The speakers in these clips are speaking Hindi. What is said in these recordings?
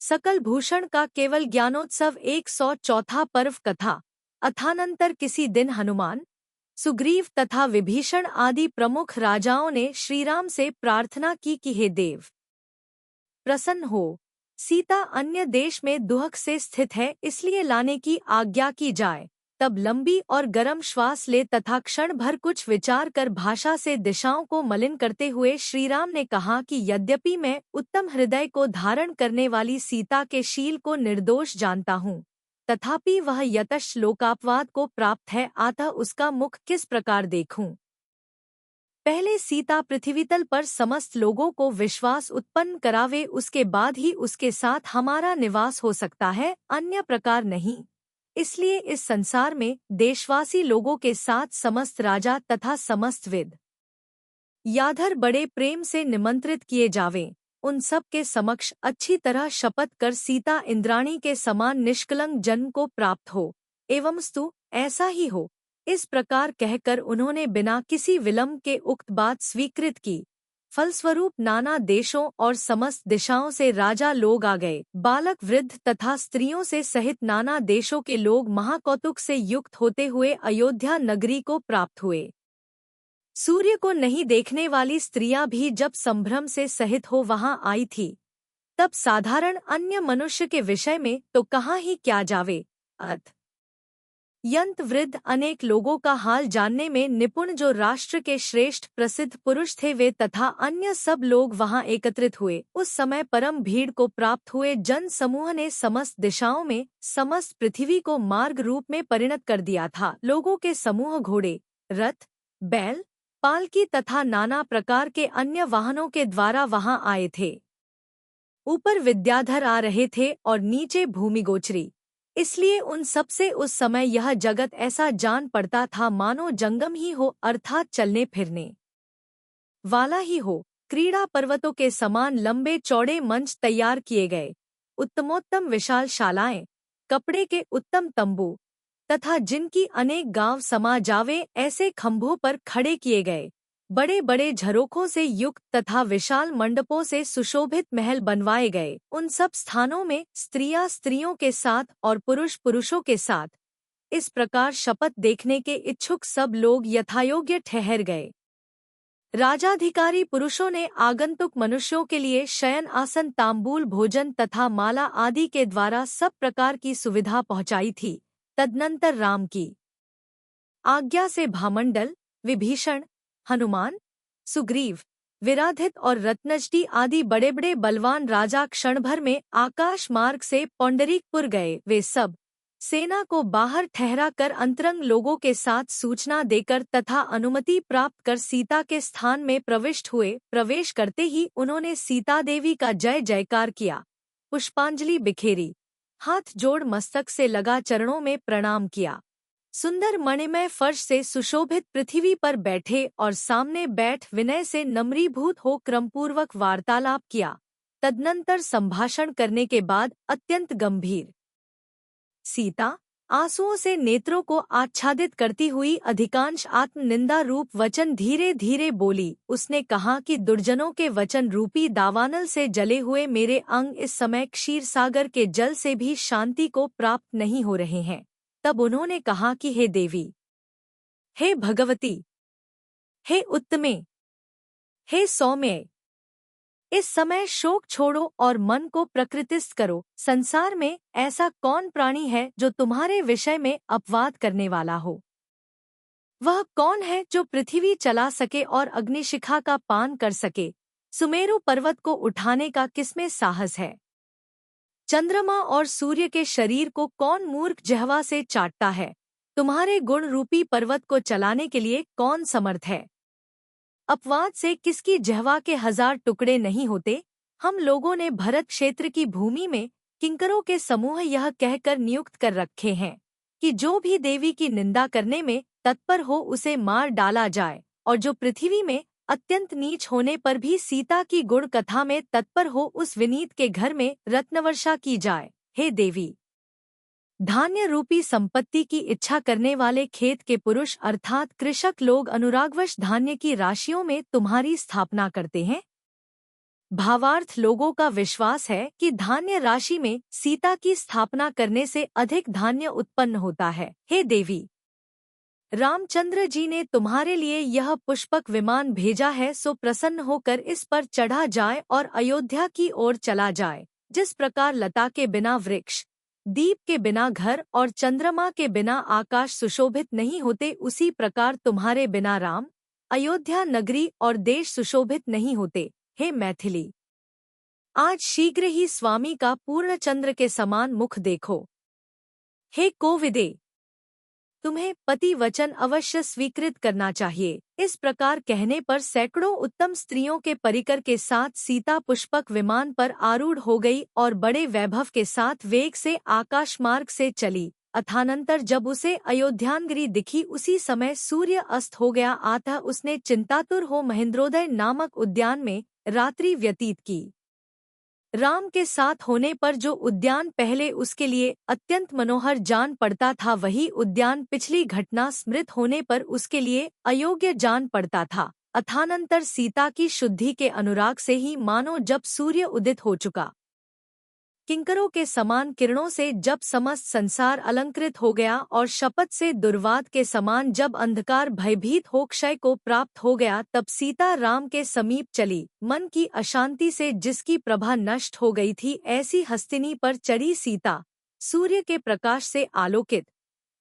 सकल भूषण का केवल ज्ञानोत्सव 104 पर्व कथा। अथानंतर किसी दिन हनुमान, सुग्रीव तथा विभीषण आदि प्रमुख राजाओं ने श्रीराम से प्रार्थना की कि हे देव, प्रसन्न हो। सीता अन्य देश में दुहक से स्थित है, इसलिए लाने की आज्ञा की जाए। तब लंबी और गर्म श्वास ले तथा क्षण भर कुछ विचार कर भाषा से दिशाओं को मलिन करते हुए श्रीराम ने कहा कि यद्यपि मैं उत्तम हृदय को धारण करने वाली सीता के शील को निर्दोष जानता हूँ, तथापि वह यतश लोकापवाद को प्राप्त है, अतः उसका मुख किस प्रकार देखूं। पहले सीता पृथ्वीतल पर समस्त लोगों को विश्वास उत्पन्न करावे, उसके बाद ही उसके साथ हमारा निवास हो सकता है, अन्य प्रकार नहीं। इसलिए इस संसार में देशवासी लोगों के साथ समस्त राजा तथा समस्त विद याधर बड़े प्रेम से निमंत्रित किए जावें। उन सब के समक्ष अच्छी तरह शपथ कर सीता इंद्राणी के समान निष्कलंक जन्म को प्राप्त हो, एवंस्तु ऐसा ही हो। इस प्रकार कहकर उन्होंने बिना किसी विलंब के उक्त बात स्वीकृत की। फलस्वरूप नाना देशों और समस्त दिशाओं से राजा लोग आ गए। बालक, वृद्ध तथा स्त्रियों से सहित नाना देशों के लोग महाकौतुक से युक्त होते हुए अयोध्या नगरी को प्राप्त हुए। सूर्य को नहीं देखने वाली स्त्रियां भी जब संभ्रम से सहित हो वहां आई थी, तब साधारण अन्य मनुष्य के विषय में तो कहाँ ही क्या जावे। यंत वृद्ध अनेक लोगों का हाल जानने में निपुण जो राष्ट्र के श्रेष्ठ प्रसिद्ध पुरुष थे, वे तथा अन्य सब लोग वहां एकत्रित हुए। उस समय परम भीड़ को प्राप्त हुए जन समूह ने समस्त दिशाओं में समस्त पृथ्वी को मार्ग रूप में परिणत कर दिया था। लोगों के समूह घोड़े, रथ, बैल, पालकी तथा नाना प्रकार के अन्य वाहनों के द्वारा वहां आए थे। ऊपर विद्याधर आ रहे थे और नीचे भूमिगोचरी, इसलिए उन सबसे उस समय यह जगत ऐसा जान पड़ता था मानो जंगम ही हो, अर्थात चलने फिरने वाला ही हो। क्रीड़ा पर्वतों के समान लंबे चौड़े मंच तैयार किए गए, उत्तमोत्तम विशाल शालाएं, कपड़े के उत्तम तंबू तथा जिनकी अनेक गांव समा जावे ऐसे खंभों पर खड़े किए गए। बड़े बड़े झरोखों से युक्त तथा विशाल मंडपों से सुशोभित महल बनवाए गए। उन सब स्थानों में स्त्रियां स्त्रियों के साथ और पुरुष पुरुषों के साथ इस प्रकार शपथ देखने के इच्छुक सब लोग यथायोग्य ठहर गए। राजाधिकारी पुरुषों ने आगंतुक मनुष्यों के लिए शयन आसन, तांबूल, भोजन तथा माला आदि के द्वारा सब प्रकार की सुविधा पहुंचाई थी। तदनंतर राम की आज्ञा से भामंडल, विभीषण, हनुमान, सुग्रीव, विराधित और रत्नजटी आदि बड़े बड़े बलवान राजा क्षण भर में आकाश मार्ग से पौंडरीकपुर गए। वे सब सेना को बाहर ठहरा कर अंतरंग लोगों के साथ सूचना देकर तथा अनुमति प्राप्त कर सीता के स्थान में प्रविष्ट हुए। प्रवेश करते ही उन्होंने सीता देवी का जय जयकार किया, पुष्पांजलि बिखेरी, हाथ जोड़ मस्तक से लगा चरणों में प्रणाम किया। सुंदर मणिमय फर्श से सुशोभित पृथ्वी पर बैठे और सामने बैठ विनय से नम्रीभूत हो क्रमपूर्वक वार्तालाप किया। तदनंतर संभाषण करने के बाद अत्यंत गंभीर सीता आंसुओं से नेत्रों को आच्छादित करती हुई अधिकांश आत्मनिंदा रूप वचन धीरे धीरे बोली। उसने कहा कि दुर्जनों के वचन रूपी दावानल से जले हुए मेरे अंग इस समय क्षीर सागर के जल से भी शांति को प्राप्त नहीं हो रहे हैं। तब उन्होंने कहा कि हे देवी, हे भगवती, हे उत्तमे, हे सौम्य, इस समय शोक छोड़ो और मन को प्रकृतिस्थ करो। संसार में ऐसा कौन प्राणी है जो तुम्हारे विषय में अपवाद करने वाला हो? वह कौन है जो पृथ्वी चला सके और अग्निशिखा का पान कर सके? सुमेरु पर्वत को उठाने का किसमें साहस है? चंद्रमा और सूर्य के शरीर को कौन मूर्ख जिह्वा से चाटता है? तुम्हारे गुण रूपी पर्वत को चलाने के लिए कौन समर्थ है? अपवाद से किसकी जिह्वा के 1000 टुकड़े नहीं होते? हम लोगों ने भरत क्षेत्र की भूमि में किंकरों के समूह यह कहकर नियुक्त कर रखे हैं कि जो भी देवी की निंदा करने में तत्पर हो उसे मार डाला जाए, और जो पृथ्वी में अत्यंत नीच होने पर भी सीता की गुण कथा में तत्पर हो उस विनीत के घर में रत्नवर्षा की जाए। हे देवी, धान्य रूपी संपत्ति की इच्छा करने वाले खेत के पुरुष अर्थात कृषक लोग अनुरागवश धान्य की राशियों में तुम्हारी स्थापना करते हैं। भावार्थ लोगों का विश्वास है कि धान्य राशि में सीता की स्थापना करने से अधिक धान्य उत्पन्न होता है। हे देवी, रामचंद्र जी ने तुम्हारे लिए यह पुष्पक विमान भेजा है, सो प्रसन्न होकर इस पर चढ़ा जाए और अयोध्या की ओर चला जाए। जिस प्रकार लता के बिना वृक्ष, दीप के बिना घर और चंद्रमा के बिना आकाश सुशोभित नहीं होते, उसी प्रकार तुम्हारे बिना राम, अयोध्या नगरी और देश सुशोभित नहीं होते। हे मैथिली, आज शीघ्र ही स्वामी का पूर्णचंद्र के समान मुख देखो। हे कोविदे, तुम्हें पति वचन अवश्य स्वीकृत करना चाहिए। इस प्रकार कहने पर सैकड़ों उत्तम स्त्रियों के परिकर के साथ सीता पुष्पक विमान पर आरूढ़ हो गई और बड़े वैभव के साथ वेग से आकाश मार्ग से चली। अथानंतर जब उसे अयोध्यानगरी दिखी, उसी समय सूर्य अस्त हो गया। अतः उसने चिंतातुर हो महेंद्रोदय नामक उद्यान में रात्रि व्यतीत की। राम के साथ होने पर जो उद्यान पहले उसके लिए अत्यंत मनोहर जान पड़ता था, वही उद्यान पिछली घटना स्मृत होने पर उसके लिए अयोग्य जान पड़ता था। अथानंतर सीता की शुद्धि के अनुराग से ही मानो जब सूर्य उदित हो चुका, किंकरों के समान किरणों से जब समस्त संसार अलंकृत हो गया, और शपथ से दुर्वाद के समान जब अंधकार भयभीत हो क्षय को प्राप्त हो गया, तब सीता राम के समीप चली। मन की अशांति से जिसकी प्रभा नष्ट हो गई थी, ऐसी हस्तिनी पर चढ़ी सीता सूर्य के प्रकाश से आलोकित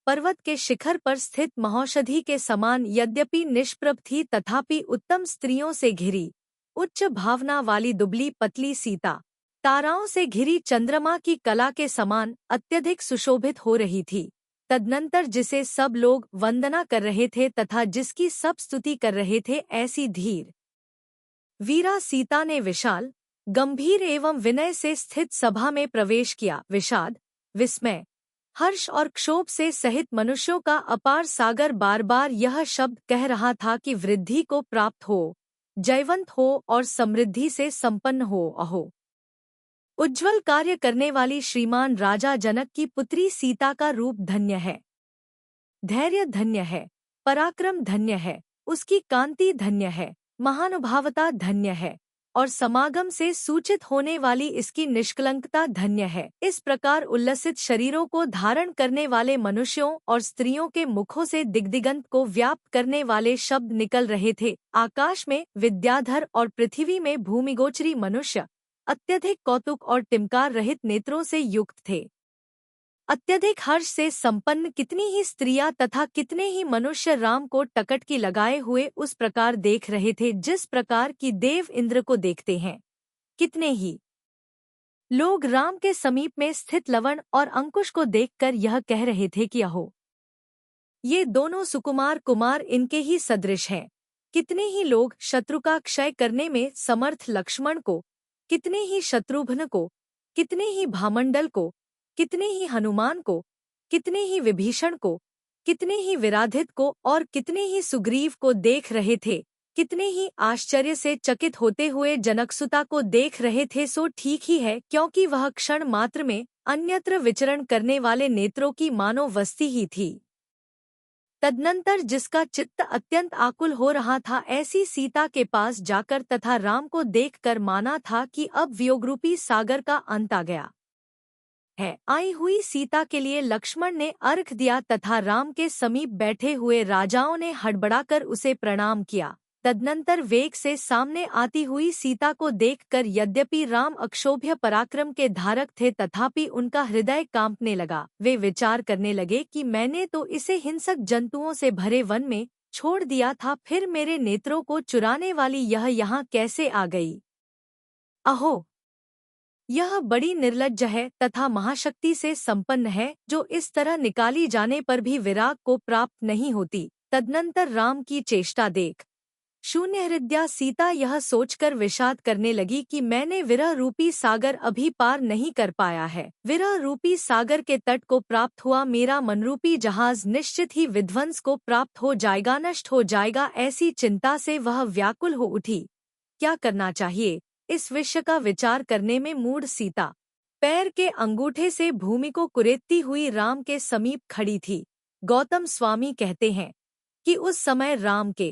पर्वत के शिखर पर स्थित महौषधि के समान यद्यपि निष्प्रभ थी, तथापि उत्तम स्त्रियों से घिरी उच्च भावना वाली दुबली पतली सीता ताराओं से घिरी चंद्रमा की कला के समान अत्यधिक सुशोभित हो रही थी। तदनंतर जिसे सब लोग वंदना कर रहे थे तथा जिसकी सब स्तुति कर रहे थे, ऐसी धीर वीरा सीता ने विशाल, गंभीर एवं विनय से स्थित सभा में प्रवेश किया। विषाद, विस्मय, हर्ष और क्षोभ से सहित मनुष्यों का अपार सागर बार बार यह शब्द कह रहा था कि वृद्धि को प्राप्त हो, जयवंत हो और समृद्धि से संपन्न हो। अहो, उज्ज्वल कार्य करने वाली श्रीमान राजा जनक की पुत्री सीता का रूप धन्य है, धैर्य धन्य है, पराक्रम धन्य है, उसकी कांति धन्य है, महानुभावता धन्य है और समागम से सूचित होने वाली इसकी निष्कलंकता धन्य है। इस प्रकार उल्लसित शरीरों को धारण करने वाले मनुष्यों और स्त्रियों के मुखों से दिग्दिगंत को व्याप्त करने वाले शब्द निकल रहे थे। आकाश में विद्याधर और पृथ्वी में भूमिगोचरी मनुष्य अत्यधिक कौतुक और टिमकार रहित नेत्रों से युक्त थे। अत्यधिक हर्ष से संपन्न कितनी ही स्त्रियां तथा कितने ही मनुष्य राम को टकटकी लगाए हुए उस प्रकार देख रहे थे जिस प्रकार की देव इंद्र को देखते हैं। कितने ही लोग राम के समीप में स्थित लवण और अंकुश को देखकर यह कह रहे थे कि अहो, ये दोनों सुकुमार कुमार इनके ही सदृश हैं। कितने ही लोग शत्रु का क्षय करने में समर्थ लक्ष्मण को, कितने ही शत्रुघ्न को, कितने ही भामंडल को, कितने ही हनुमान को, कितने ही विभीषण को, कितने ही विराधित को और कितने ही सुग्रीव को देख रहे थे। कितने ही आश्चर्य से चकित होते हुए जनकसुता को देख रहे थे। सो ठीक ही है, क्योंकि वह क्षण मात्र में अन्यत्र विचरण करने वाले नेत्रों की मानो वस्ती ही थी। तदनंतर जिसका चित्त अत्यंत आकुल हो रहा था, ऐसी सीता के पास जाकर तथा राम को देखकर माना था कि अब वियोगरूपी सागर का अंत आ गया है। आई हुई सीता के लिए लक्ष्मण ने अर्घ दिया तथा राम के समीप बैठे हुए राजाओं ने हड़बड़ाकर उसे प्रणाम किया। तदनंतर वेग से सामने आती हुई सीता को देखकर यद्यपि राम अक्षोभ्य पराक्रम के धारक थे, तथापि उनका हृदय कांपने लगा। वे विचार करने लगे कि मैंने तो इसे हिंसक जंतुओं से भरे वन में छोड़ दिया था, फिर मेरे नेत्रों को चुराने वाली यह यहाँ कैसे आ गई। अहो, यह बड़ी निर्लज्ज है तथा महाशक्ति से संपन्न है, जो इस तरह निकाली जाने पर भी विराग को प्राप्त नहीं होती। तदनंतर राम की चेष्टा देख शून्य हृदया सीता यह सोचकर विषाद करने लगी कि मैंने विरह रूपी सागर अभी पार नहीं कर पाया है। विरह रूपी सागर के तट को प्राप्त हुआ मेरा मनरूपी जहाज निश्चित ही विध्वंस को प्राप्त हो जाएगा, नष्ट हो जाएगा। ऐसी चिंता से वह व्याकुल हो उठी। क्या करना चाहिए, इस विषय का विचार करने में मूढ़ सीता पैर के अंगूठे से भूमि को कुरेदती हुई राम के समीप खड़ी थी। गौतम स्वामी कहते हैं कि उस समय राम के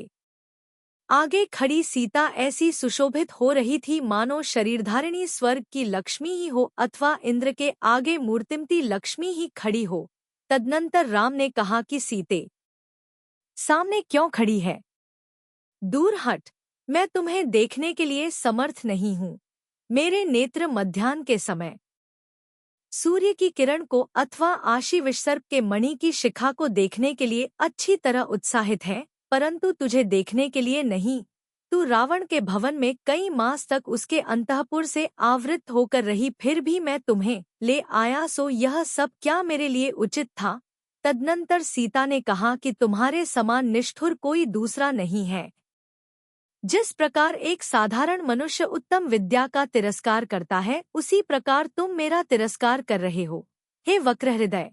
आगे खड़ी सीता ऐसी सुशोभित हो रही थी मानो शरीरधारिणी स्वर्ग की लक्ष्मी ही हो अथवा इंद्र के आगे मूर्तिमती लक्ष्मी ही खड़ी हो। तदनंतर राम ने कहा कि सीते, सामने क्यों खड़ी है? दूर हट, मैं तुम्हें देखने के लिए समर्थ नहीं हूँ। मेरे नेत्र मध्याह्न के समय सूर्य की किरण को अथवा आशी विसर्प के मणि की शिखा को देखने के लिए अच्छी तरह उत्साहित है, परंतु तुझे देखने के लिए नहीं। तू रावण के भवन में कई मास तक उसके अंतःपुर से आवृत होकर रही, फिर भी मैं तुम्हें ले आया, सो यह सब क्या मेरे लिए उचित था? तदनंतर सीता ने कहा कि तुम्हारे समान निष्ठुर कोई दूसरा नहीं है। जिस प्रकार एक साधारण मनुष्य उत्तम विद्या का तिरस्कार करता है, उसी प्रकार तुम मेरा तिरस्कार कर रहे हो। हे वक्रहृदय,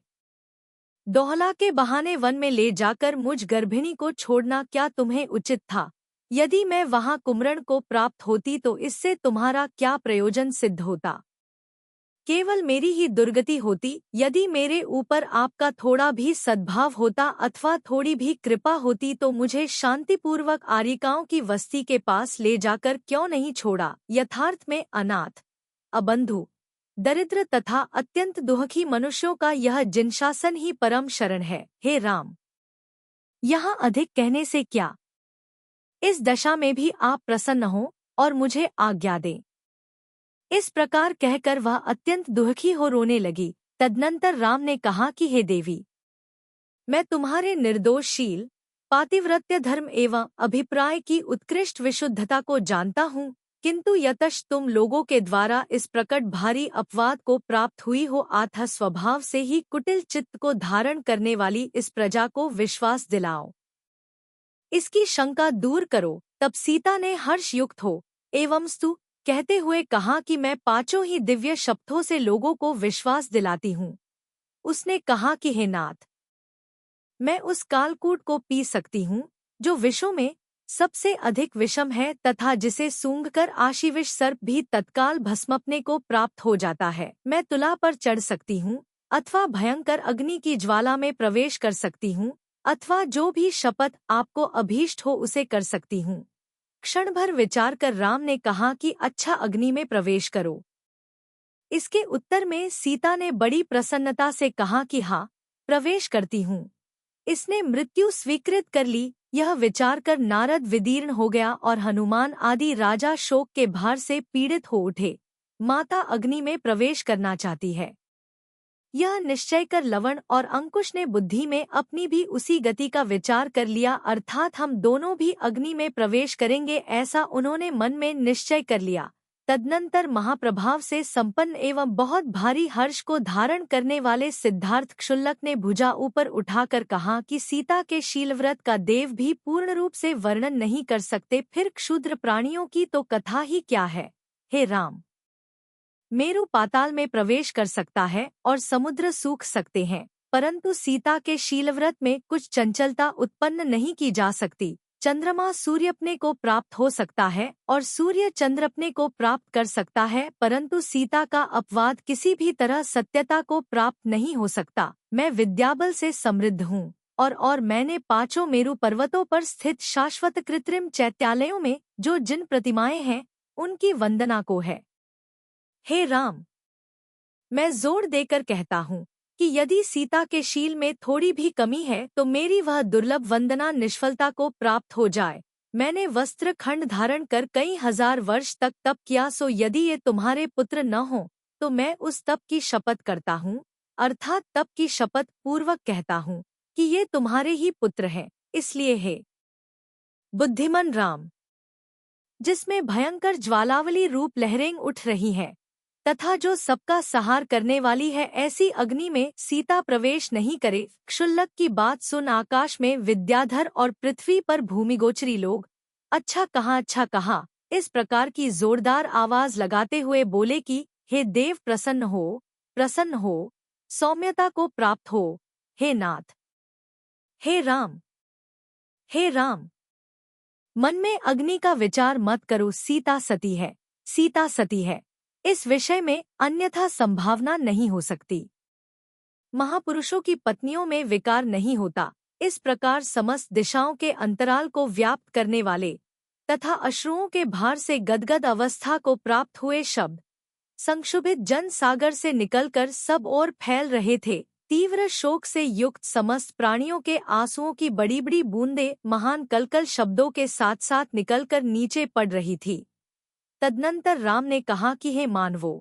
दोहला के बहाने वन में ले जाकर मुझ गर्भिणी को छोड़ना क्या तुम्हें उचित था? यदि मैं वहां कुमरण को प्राप्त होती तो इससे तुम्हारा क्या प्रयोजन सिद्ध होता? केवल मेरी ही दुर्गति होती। यदि मेरे ऊपर आपका थोड़ा भी सद्भाव होता अथवा थोड़ी भी कृपा होती तो मुझे शांतिपूर्वक आरिकाओं की वस्ती के पास ले जाकर क्यों नहीं छोड़ा? यथार्थ में अनाथ, अबंधु, दरिद्र तथा अत्यंत दुखी मनुष्यों का यह जिनशासन ही परम शरण है। हे राम, यहाँ अधिक कहने से क्या? इस दशा में भी आप प्रसन्न हो और मुझे आज्ञा दें। इस प्रकार कहकर वह अत्यंत दुखी हो रोने लगी। तदनंतर राम ने कहा कि हे देवी, मैं तुम्हारे निर्दोषशील पातिव्रत्य धर्म एवं अभिप्राय की उत्कृष्ट विशुद्धता को जानता हूँ, किंतु यतश तुम लोगों के द्वारा इस प्रकट भारी अपवाद को प्राप्त हुई हो, आथा स्वभाव से ही कुटिल चित्त को धारण करने वाली इस प्रजा को विश्वास दिलाओ, इसकी शंका दूर करो। तब सीता ने हर्षयुक्त हो एवं स्तु कहते हुए कहा कि मैं पांचों ही दिव्य शब्दों से लोगों को विश्वास दिलाती हूँ। उसने कहा कि हे नाथ, मैं उस कालकूट को पी सकती हूँ जो विषों में सबसे अधिक विषम है तथा जिसे सूंघकर आशीविष सर्प भी तत्काल भस्मपने को प्राप्त हो जाता है। मैं तुला पर चढ़ सकती हूँ अथवा भयंकर अग्नि की ज्वाला में प्रवेश कर सकती हूँ अथवा जो भी शपथ आपको अभीष्ट हो उसे कर सकती हूँ। क्षण भर विचार कर राम ने कहा कि अच्छा, अग्नि में प्रवेश करो। इसके उत्तर में सीता ने बड़ी प्रसन्नता से कहा कि हाँ, प्रवेश करती हूँ। इसने मृत्यु स्वीकृत कर ली। यह विचार कर नारद विदीर्ण हो गया और हनुमान आदि राजा शोक के भार से पीड़ित हो उठे। माता अग्नि में प्रवेश करना चाहती है, यह निश्चय कर लवण और अंकुश ने बुद्धि में अपनी भी उसी गति का विचार कर लिया, अर्थात हम दोनों भी अग्नि में प्रवेश करेंगे, ऐसा उन्होंने मन में निश्चय कर लिया। तदनंतर महाप्रभाव से संपन्न एवं बहुत भारी हर्ष को धारण करने वाले सिद्धार्थ क्षुल्लक ने भुजा ऊपर उठाकर कहा कि सीता के शीलव्रत का देव भी पूर्ण रूप से वर्णन नहीं कर सकते, फिर क्षुद्र प्राणियों की तो कथा ही क्या है। हे राम, मेरु पाताल में प्रवेश कर सकता है और समुद्र सूख सकते हैं, परंतु सीता के शीलव्रत में कुछ चंचलता उत्पन्न नहीं की जा सकती। चंद्रमा सूर्य अपने को प्राप्त हो सकता है और सूर्य चंद्र अपने को प्राप्त कर सकता है, परंतु सीता का अपवाद किसी भी तरह सत्यता को प्राप्त नहीं हो सकता। मैं विद्याबल से समृद्ध हूँ और मैंने पांचों मेरु पर्वतों पर स्थित शाश्वत कृत्रिम चैत्यालयों में जो जिन प्रतिमाएं हैं उनकी वंदना को है। हे राम, मैं जोर देकर कहता हूँ कि यदि सीता के शील में थोड़ी भी कमी है तो मेरी वह दुर्लभ वंदना निष्फलता को प्राप्त हो जाए। मैंने वस्त्र खंड धारण कर कई हजार वर्ष तक तप किया, सो यदि ये तुम्हारे पुत्र न हो तो मैं उस तप की शपथ करता हूँ, अर्थात तप की शपथ पूर्वक कहता हूँ कि ये तुम्हारे ही पुत्र हैं। इसलिए हे बुद्धिमान राम, जिसमें भयंकर ज्वालावली रूप लहरें उठ रही हैं तथा जो सबका सहार करने वाली है, ऐसी अग्नि में सीता प्रवेश नहीं करे। क्षुल्लक की बात सुन आकाश में विद्याधर और पृथ्वी पर भूमिगोचरी लोग अच्छा कहा, अच्छा कहा, इस प्रकार की जोरदार आवाज लगाते हुए बोले कि हे देव, प्रसन्न हो, प्रसन्न हो, सौम्यता को प्राप्त हो। हे नाथ, हे राम, हे राम, मन में अग्नि का विचार मत करो। सीता सती है, सीता सती है, इस विषय में अन्यथा संभावना नहीं हो सकती। महापुरुषों की पत्नियों में विकार नहीं होता। इस प्रकार समस्त दिशाओं के अंतराल को व्याप्त करने वाले तथा अश्रुओं के भार से गदगद अवस्था को प्राप्त हुए शब्द संक्षुभित जन सागर से निकलकर सब ओर फैल रहे थे। तीव्र शोक से युक्त समस्त प्राणियों के आंसुओं की बड़ी बड़ी बूंदें महान कलकल शब्दों के साथ साथ निकलकर नीचे पड़ रही थी। तदनंतर राम ने कहा कि हे मानवों,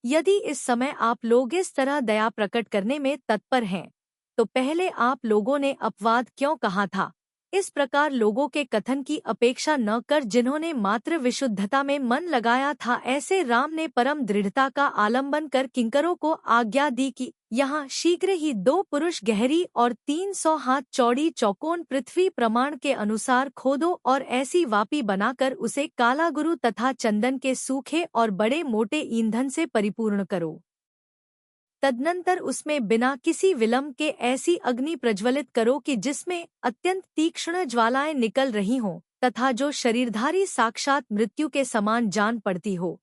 यदि इस समय आप लोग इस तरह दया प्रकट करने में तत्पर हैं, तो पहले आप लोगों ने अपवाद क्यों कहा था? इस प्रकार लोगों के कथन की अपेक्षा न कर जिन्होंने मात्र विशुद्धता में मन लगाया था, ऐसे राम ने परम दृढ़ता का आलंबन कर किंकरों को आज्ञा दी कि यहाँ शीघ्र ही 2 पुरुष गहरी और 300 हाथ चौड़ी चौकोन पृथ्वी प्रमाण के अनुसार खोदो और ऐसी वापी बनाकर उसे काला गुरु तथा चंदन के सूखे और बड़े मोटे ईंधन से परिपूर्ण करो। तदनंतर उसमें बिना किसी विलंब के ऐसी अग्नि प्रज्वलित करो कि जिसमें अत्यंत तीक्ष्ण ज्वालाएं निकल रही हों तथा जो शरीरधारी साक्षात मृत्यु के समान जान पड़ती हो।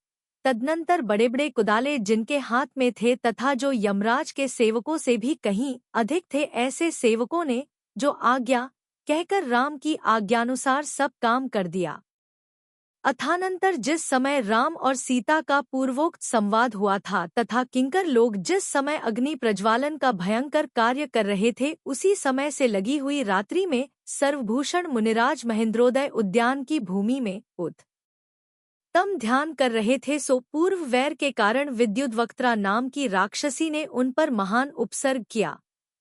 तदनंतर बड़े बड़े कुदाले जिनके हाथ में थे तथा जो यमराज के सेवकों से भी कहीं अधिक थे, ऐसे सेवकों ने जो आज्ञा कहकर राम की आज्ञानुसार सब काम कर दिया। अथानंतर जिस समय राम और सीता का पूर्वोक्त संवाद हुआ था तथा किंकर लोग जिस समय अग्नि प्रज्वालन का भयंकर कार्य कर रहे थे, उसी समय से लगी हुई रात्रि में सर्वभूषण मुनिराज महेंद्रोदय उद्यान की भूमि में तम ध्यान कर रहे थे। सो पूर्व वैर के कारण विद्युद्वक्त्रा नाम की राक्षसी ने उन पर महान उपसर्ग किया।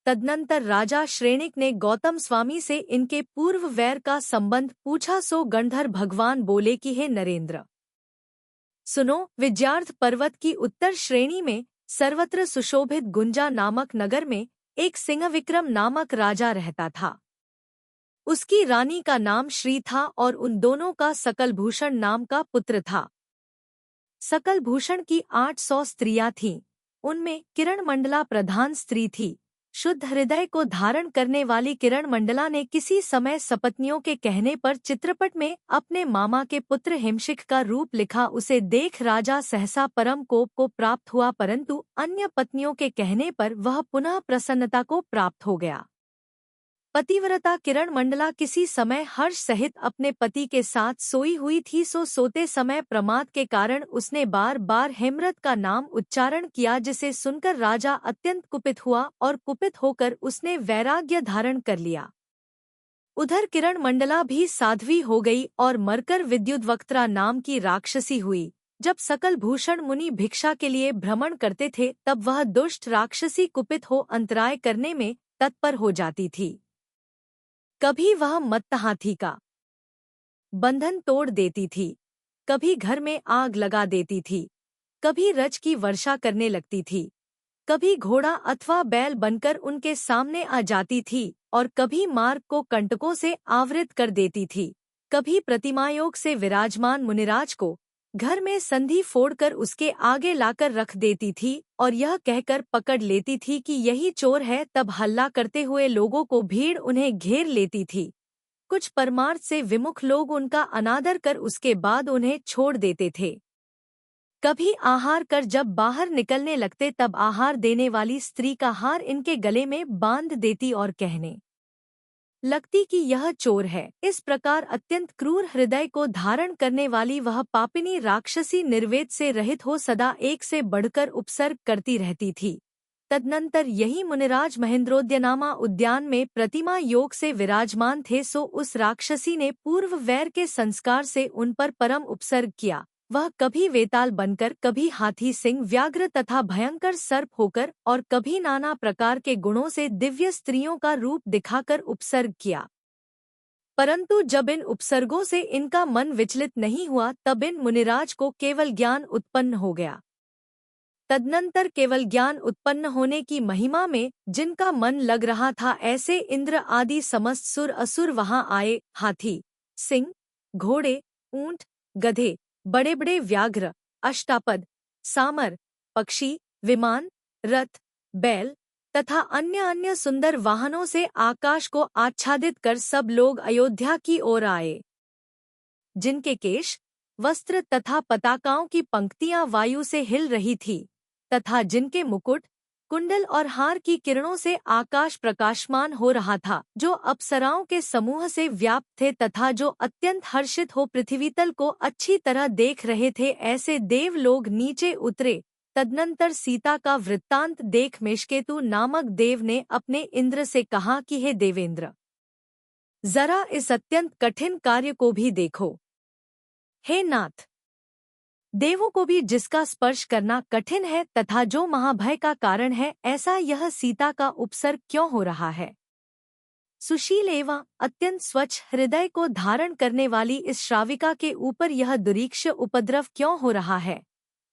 तदनंतर राजा श्रेणिक ने गौतम स्वामी से इनके पूर्व वैर का संबंध पूछा। सो गंधर्व भगवान बोले कि हे नरेंद्र, सुनो, विजयार्थ पर्वत की उत्तर श्रेणी में सर्वत्र सुशोभित गुंजा नामक नगर में एक सिंहविक्रम नामक राजा रहता था। उसकी रानी का नाम श्री था और उन दोनों का सकलभूषण नाम का पुत्र था। सकलभूषण की 800 स्त्रियां थीं। उनमें किरणमंडला प्रधान स्त्री थी। शुद्ध हृदय को धारण करने वाली किरणमंडला ने किसी समय सपत्नियों के कहने पर चित्रपट में अपने मामा के पुत्र हिमशिख का रूप लिखा। उसे देख राजा सहसा परम कोप को प्राप्त हुआ, परंतु अन्य पत्नियों के कहने पर वह पुनः प्रसन्नता को प्राप्त हो गया। पतिव्रता किरणमंडला किसी समय हर्ष सहित अपने पति के साथ सोई हुई थी। सो सोते समय प्रमाद के कारण उसने बार बार हेमरत का नाम उच्चारण किया, जिसे सुनकर राजा अत्यंत कुपित हुआ और कुपित होकर उसने वैराग्य धारण कर लिया। उधर किरणमंडला भी साध्वी हो गई और मरकर विद्युद्वक्त्रा नाम की राक्षसी हुई। जब सकलभूषण मुनि भिक्षा के लिए भ्रमण करते थे, तब वह दुष्ट राक्षसी कुपित हो अंतराय करने में तत्पर हो जाती थी। कभी वह मत्त हाथी का बंधन तोड़ देती थी, कभी घर में आग लगा देती थी, कभी रज की वर्षा करने लगती थी, कभी घोड़ा अथवा बैल बनकर उनके सामने आ जाती थी और कभी मार्ग को कंटकों से आवृत कर देती थी, कभी प्रतिमायोग से विराजमान मुनिराज को घर में संधि फोड़कर उसके आगे लाकर रख देती थी और यह कहकर पकड़ लेती थी कि यही चोर है। तब हल्ला करते हुए लोगों को भीड़ उन्हें घेर लेती थी। कुछ परमार्थ से विमुख लोग उनका अनादर कर उसके बाद उन्हें छोड़ देते थे। कभी आहार कर जब बाहर निकलने लगते, तब आहार देने वाली स्त्री का हार इनके गले में बांध देती और कहने लगती कि यह चोर है। इस प्रकार अत्यंत क्रूर हृदय को धारण करने वाली वह पापिनी राक्षसी निर्वेद से रहित हो सदा एक से बढ़कर उपसर्ग करती रहती थी। तदनंतर यही मुनिराज महेंद्रोद्यनामा उद्यान में प्रतिमा योग से विराजमान थे। सो उस राक्षसी ने पूर्व वैर के संस्कार से उन पर परम उपसर्ग किया। वह कभी वेताल बनकर, कभी हाथी, सिंह, व्याघ्र तथा भयंकर सर्प होकर और कभी नाना प्रकार के गुणों से दिव्य स्त्रियों का रूप दिखाकर उपसर्ग किया। परंतु जब इन उपसर्गों से इनका मन विचलित नहीं हुआ, तब इन मुनिराज को केवल ज्ञान उत्पन्न हो गया। तदनंतर केवल ज्ञान उत्पन्न होने की महिमा में जिनका मन लग रहा था, ऐसे इंद्र आदि समस्त सुर असुर वहां आए। हाथी, सिंह, घोड़े, ऊंट, गधे, बड़े बड़े व्याघ्र, अष्टापद, सामर, पक्षी, विमान, रथ, बैल तथा अन्य अन्य सुंदर वाहनों से आकाश को आच्छादित कर सब लोग अयोध्या की ओर आए। जिनके केश, वस्त्र तथा पताकाओं की पंक्तियां वायु से हिल रही थी, तथा जिनके मुकुट, कुंडल और हार की किरणों से आकाश प्रकाशमान हो रहा था, जो अप्सराओं के समूह से व्याप्त थे तथा जो अत्यंत हर्षित हो पृथ्वीतल को अच्छी तरह देख रहे थे। ऐसे देव लोग नीचे उतरे। तदनंतर सीता का वृत्तांत देख मेषकेतु नामक देव ने अपने इंद्र से कहा कि हे देवेंद्र, जरा इस अत्यंत कठिन कार्य को भी देखो। हे नाथ, देवों को भी जिसका स्पर्श करना कठिन है तथा जो महाभय का कारण है, ऐसा यह सीता का उपसर्ग क्यों हो रहा है। सुशील एवं अत्यंत स्वच्छ हृदय को धारण करने वाली इस श्राविका के ऊपर यह दुरीक्ष उपद्रव क्यों हो रहा है।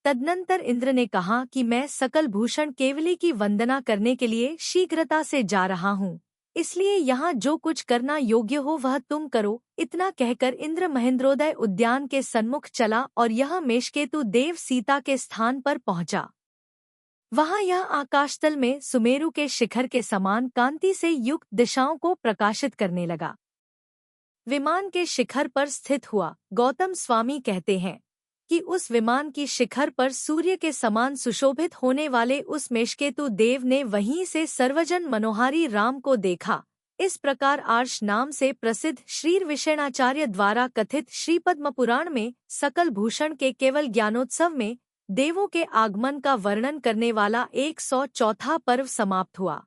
तदनंतर इंद्र ने कहा कि मैं सकल भूषण केवली की वंदना करने के लिए शीघ्रता से जा रहा हूँ, इसलिए यहाँ जो कुछ करना योग्य हो वह तुम करो। इतना कहकर इंद्र महेंद्रोदय उद्यान के सन्मुख चला और यह मेषकेतु देव सीता के स्थान पर पहुंचा। वहां यह आकाशतल में सुमेरु के शिखर के समान कांति से युक्त दिशाओं को प्रकाशित करने लगा। विमान के शिखर पर स्थित हुआ। गौतम स्वामी कहते हैं कि उस विमान की शिखर पर सूर्य के समान सुशोभित होने वाले उस मेषकेतु देव ने वहीं से सर्वजन मनोहारी राम को देखा। इस प्रकार आर्ष नाम से प्रसिद्ध श्रीर्विषेणाचार्य द्वारा कथित श्रीपद्म पुराण में सकल भूषण के केवल ज्ञानोत्सव में देवों के आगमन का वर्णन करने वाला 104वां पर्व समाप्त हुआ।